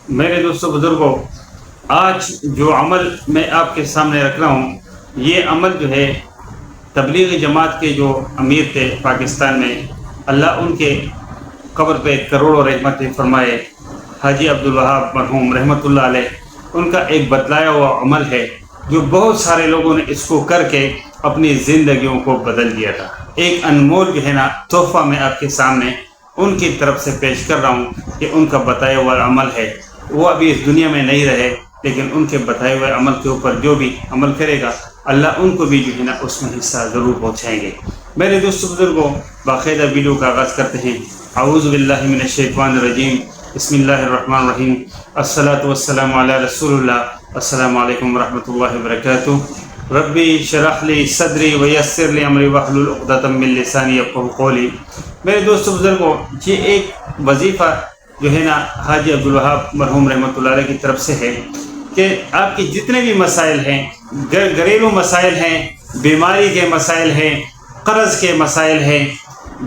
میرے دوستوں بزرگوں، آج جو عمل میں آپ کے سامنے رکھ رہا ہوں، یہ عمل جو ہے تبلیغی جماعت کے جو امیر تھے پاکستان میں، اللہ ان کے قبر پہ کروڑوں رحمتیں فرمائے، حاجی عبدالوہاب مرحوم رحمۃ اللہ علیہ، ان کا ایک بتلایا ہوا عمل ہے جو بہت سارے لوگوں نے اس کو کر کے اپنی زندگیوں کو بدل دیا تھا۔ ایک انمول جو ہے نا تحفہ میں آپ کے سامنے ان کی طرف سے پیش کر رہا ہوں کہ ان کا بتایا ہوا عمل ہے۔ وہ ابھی اس دنیا میں نہیں رہے، لیکن ان کے بتائے ہوئے عمل کے اوپر جو بھی عمل کرے گا، اللہ ان کو بھی جو ہے نا اس میں حصہ ضرور پہنچائیں گے۔ میرے دوستو بزرگوں، باقاعدہ ویڈیو کا آغاز کرتے ہیں۔ اعوذ باللہ من الشیطان الرجیم، بسم اللہ الرحمن الرحیم، الصلاۃ والسلام علی رسول اللہ، السلام علیکم ورحمۃ اللہ وبرکاتہ۔ ربی شرح لی صدری ویسر لی امری واحلل عقدۃ من لسانی یفقہوا قولی۔ میرے دوستو بزرگوں، یہ ایک وظیفہ جو ہے نا حاجی عبدالوہاب مرحوم رحمۃ اللہ علیہ کی طرف سے ہے کہ آپ کے جتنے بھی مسائل ہیں، گھریلو مسائل ہیں، بیماری کے مسائل ہیں، قرض کے مسائل ہیں،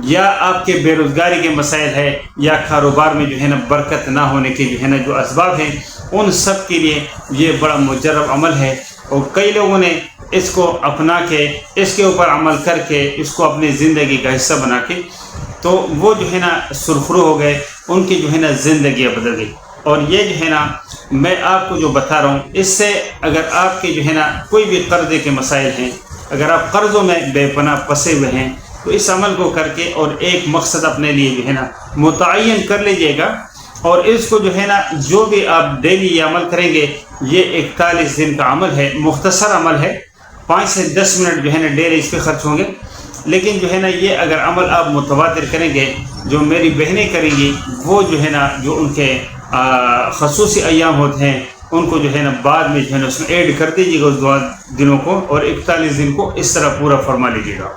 یا آپ کے بے روزگاری کے مسائل ہیں، یا کاروبار میں جو ہے نا برکت نہ ہونے کے جو ہے نا جو اسباب ہیں، ان سب کے لیے یہ بڑا مجرب عمل ہے، اور کئی لوگوں نے اس کو اپنا کے، اس کے اوپر عمل کر کے، اس کو اپنی زندگی کا حصہ بنا کے، تو وہ جو ہے نا سرخرو ہو گئے، ان کی جو ہے نا زندگیاں بدل گئی۔ اور یہ جو ہے نا میں آپ کو جو بتا رہا ہوں، اس سے اگر آپ کے جو ہے نا کوئی بھی قرضے کے مسائل ہیں، اگر آپ قرضوں میں بے پناہ پھنسے ہوئے ہیں، تو اس عمل کو کر کے اور ایک مقصد اپنے لیے جو ہے نا متعین کر لیجئے گا، اور اس کو جو ہے نا جو بھی آپ ڈیلی یہ عمل کریں گے، یہ 41 دن کا عمل ہے، مختصر عمل ہے، 5 سے 10 منٹ جو ہے نا ڈیلی اس پہ خرچ ہوں گے، لیکن جو ہے نا یہ اگر عمل آپ متواتر کریں گے، جو میری بہنیں کریں گی، وہ جو ہے نا جو ان کے خصوصی ایام ہوتے ہیں، ان کو جو ہے نا بعد میں جو ہے نا اس میں ایڈ کر دیجیے گا اس دنوں کو، اور 41 دن کو اس طرح پورا فرما لیجیے گا۔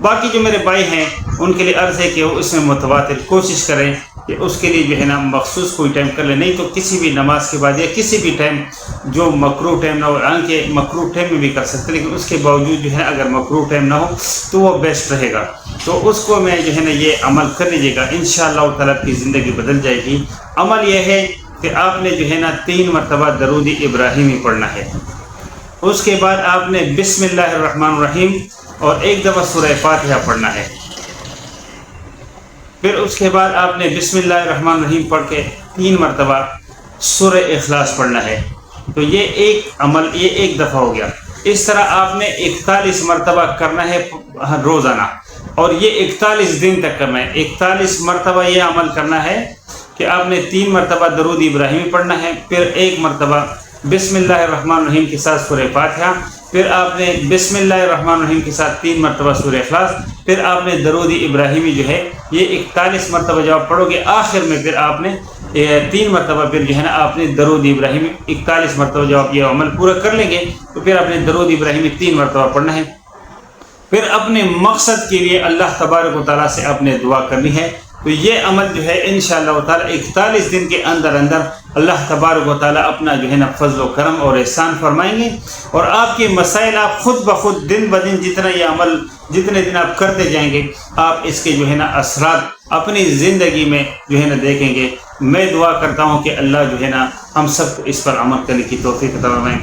باقی جو میرے بھائی ہیں، ان کے لیے عرض ہے کہ وہ اس میں متواتر کوشش کریں کہ اس کے لیے جو ہے نا مخصوص کوئی ٹائم کر لیں، نہیں تو کسی بھی نماز کے بعد یا کسی بھی ٹائم جو مکروہ ٹائم نہ ہو، حالانکہ مکروہ ٹائم میں بھی کر سکتے، لیکن اس کے باوجود جو ہے اگر مکروہ ٹائم نہ ہو تو وہ بیسٹ رہے گا۔ تو اس کو میں جو ہے نا یہ عمل کر لیجیے گا، انشاءاللہ تعالیٰ کی زندگی بدل جائے گی۔ عمل یہ ہے کہ آپ نے جو ہے نا 3 مرتبہ درود ابراہیمی پڑھنا ہے، اس کے بعد آپ نے بسم اللہ الرحمن الرحیم اور 1 دفعہ سورہ فاتحہ پڑھنا ہے، پھر اس کے بعد آپ نے بسم اللہ الرحمن الرحیم پڑھ کے 3 مرتبہ سورہ اخلاص پڑھنا ہے۔ تو یہ ایک عمل، یہ 1 دفعہ ہو گیا۔ اس طرح آپ نے 41 مرتبہ کرنا ہے روزانہ، اور یہ 41 دن تک کرنا ہے۔ 41 مرتبہ یہ عمل کرنا ہے کہ آپ نے 3 مرتبہ درود ابراہیمی پڑھنا ہے، پھر 1 مرتبہ بسم اللہ الرحمن الرحیم کے ساتھ سورہ فاتحہ، پھر آپ نے بسم اللہ الرحمن الرحیم کے ساتھ 3 مرتبہ سورہ اخلاص، پھر آپ نے درود ابراہیمی جو ہے یہ 41 مرتبہ جب آپ پڑھو گے، آخر میں پھر آپ نے 3 مرتبہ پھر جو ہے نا آپ نے درود ابراہیمی 41 مرتبہ جب آپ یہ عمل پورا کر لیں گے، تو پھر آپ نے درود ابراہیمی 3 مرتبہ پڑھنا ہے۔ پھر اپنے مقصد کے لیے اللہ تبارک و تعالیٰ سے آپ نے دعا کرنی ہے۔ تو یہ عمل جو ہے انشاءاللہ تعالیٰ 41 دن کے اندر اللہ تبارک و تعالیٰ اپنا جو ہے نا فضل و کرم اور احسان فرمائیں گے، اور آپ کے مسائل آپ خود بخود دن بدن جتنا یہ عمل جتنے دن آپ کرتے جائیں گے، آپ اس کے جو ہے نا اثرات اپنی زندگی میں جو ہے نا دیکھیں گے۔ میں دعا کرتا ہوں کہ اللہ جو ہے نا ہم سب کو اس پر عمل کرنے کی توفیق عطا فرمائیں۔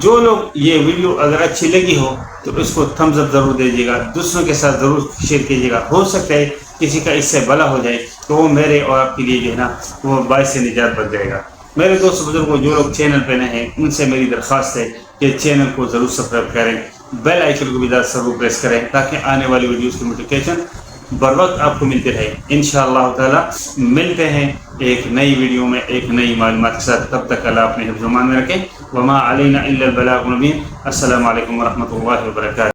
جو لوگ یہ ویڈیو اگر اچھی لگی ہو تو اس کو تھمز اپ ضرور دیجیے گا، دوسروں کے ساتھ ضرور شیئر کیجیے گا، ہو سکتا ہے کسی کا اس سے بھلا ہو جائے تو وہ میرے اور آپ کے لیے جو ہے نا وہ باعث نجات بن جائے گا۔ میرے دوست بزرگوں، جو لوگ چینل پہ نئے ہیں، ان سے میری درخواست ہے کہ چینل کو ضرور سبسکرائب کریں، بیل آئیکن کو بھی ضرور پریس کریں، تاکہ آنے والی ویڈیوز کی نوٹیفیکیشن بر وقت آپ کو ملتے رہے۔ انشاءاللہ تعالیٰ ملتے ہیں ایک نئی ویڈیو میں ایک نئی معلومات کے ساتھ، تب تک اللہ اپنے حفظ و امان میں رکھیں۔ وما علینا الا البلاغ المبین۔ السلام علیکم ورحمۃ اللہ وبرکاتہ۔